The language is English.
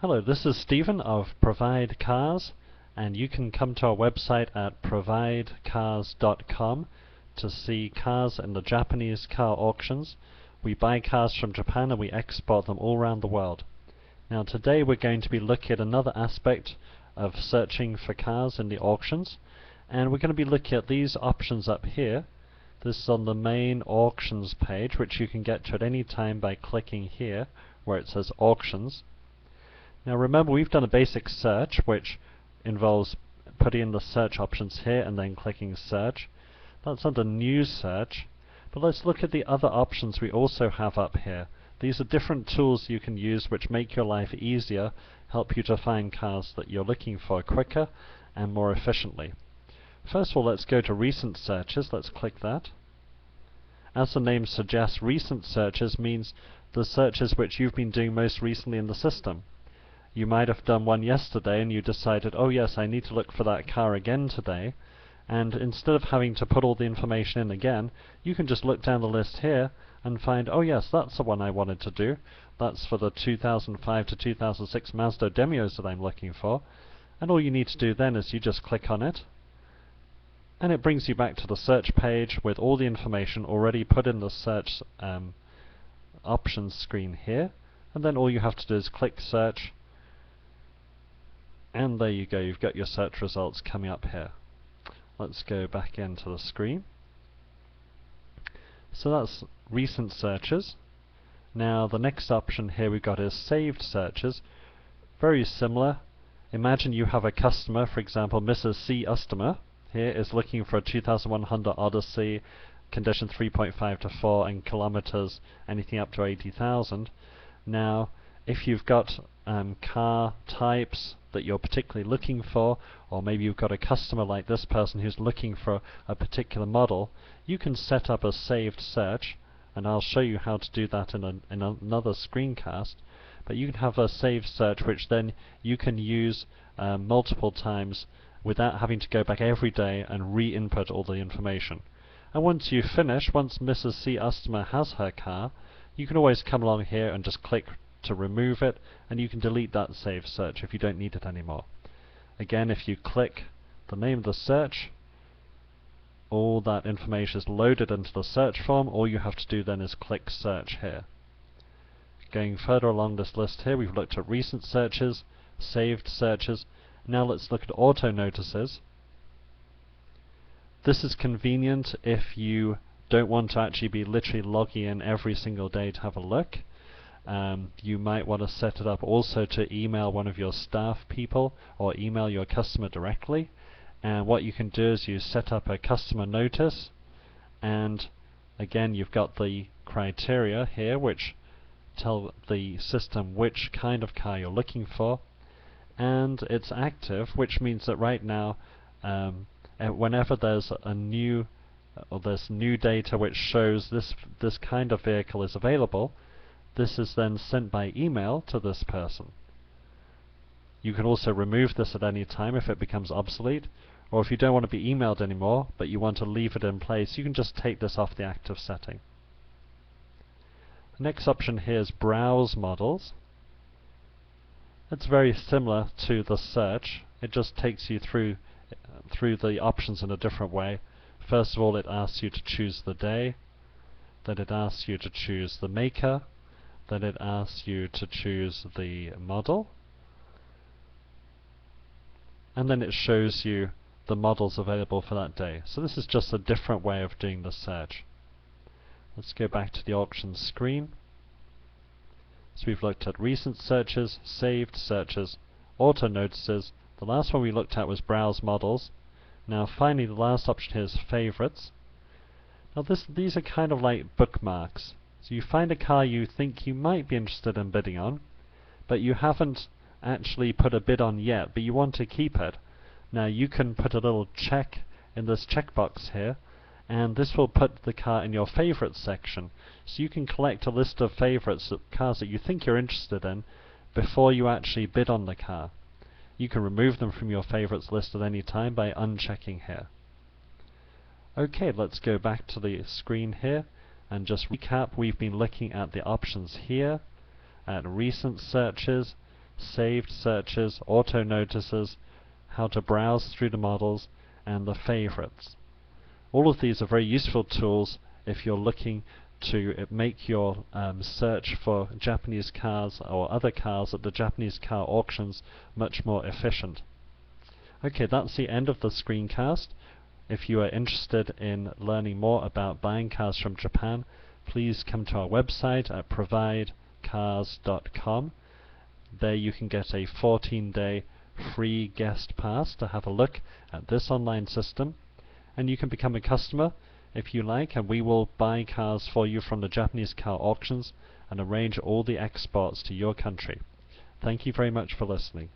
Hello, this is Stephen of Provide Cars, and you can come to our website at providecars.com to see cars in the Japanese car auctions. We buy cars from Japan and we export them all around the world. Now today we're going to be looking at another aspect of searching for cars in the auctions, and we're going to be looking at these options up here. This is on the main auctions page, which you can get to at any time by clicking here where it says auctions. Now remember, we've done a basic search which involves putting in the search options here and then clicking search. That's under new search, but let's look at the other options we also have up here. These are different tools you can use which make your life easier, help you to find cars that you're looking for quicker and more efficiently. First of all, let's go to recent searches. Let's click that. As the name suggests, recent searches means the searches which you've been doing most recently in the system. You might have done one yesterday and you decided, oh yes, I need to look for that car again today, and instead of having to put all the information in again, you can just look down the list here and find, oh yes, that's the one I wanted to do. That's for the 2005 to 2006 Mazda Demios that I'm looking for. And all you need to do then is you just click on it, and it brings you back to the search page with all the information already put in the search options screen here. And then all you have to do is click search, and there you go, you've got your search results coming up here. Let's go back into the screen. So that's recent searches. Now the next option here we've got is saved searches. Very similar. Imagine you have a customer, for example Mrs. C. Customer here is looking for a 2001 Honda Odyssey, condition 3.5 to 4 and kilometers anything up to 80,000. Now if you've got car types that you're particularly looking for, or maybe you've got a customer like this person who's looking for a particular model, you can set up a saved search, and I'll show you how to do that in another screencast. But you can have a saved search which then you can use multiple times without having to go back every day and re-input all the information. And once you finish, once Mrs. C. Customer has her car, you can always come along here and just click to remove it, and you can delete that saved search if you don't need it anymore. Again, if you click the name of the search, all that information is loaded into the search form. All you have to do then is click search here. Going further along this list here, we've looked at recent searches, saved searches. Now let's look at auto notices. This is convenient if you don't want to actually be literally logging in every single day to have a look. You might want to set it up also to email one of your staff people or email your customer directly. And what you can do is you set up a customer notice, and again you've got the criteria here which tell the system which kind of car you're looking for, and it's active, which means that right now whenever there's a new there's new data which shows this kind of vehicle is available, this is then sent by email to this person. You can also remove this at any time if it becomes obsolete, or if you don't want to be emailed anymore but you want to leave it in place, you can just take this off the active setting. The next option here is browse models. It's very similar to the search. It just takes you through the options in a different way. First of all, it asks you to choose the day, then it asks you to choose the maker, then it asks you to choose the model, and then it shows you the models available for that day. So this is just a different way of doing the search. Let's go back to the auction screen. So we've looked at recent searches, saved searches, auto notices. The last one we looked at was browse models. Now finally the last option here is favorites. Now these are kind of like bookmarks. So you find a car you think you might be interested in bidding on, but you haven't actually put a bid on yet, but you want to keep it. Now you can put a little check in this checkbox here, and this will put the car in your favorites section. So you can collect a list of favorites of cars that you think you're interested in before you actually bid on the car. You can remove them from your favorites list at any time by unchecking here. Okay, let's go back to the screen here and just recap. We've been looking at the options here, at recent searches, saved searches, auto notices, how to browse through the models, and the favorites. All of these are very useful tools if you're looking to make your search for Japanese cars or other cars at the Japanese car auctions much more efficient. Okay, that's the end of the screencast. If you are interested in learning more about buying cars from Japan, please come to our website at providecars.com. There you can get a 14-day free guest pass to have a look at this online system, and you can become a customer if you like, and we will buy cars for you from the Japanese car auctions and arrange all the exports to your country. Thank you very much for listening.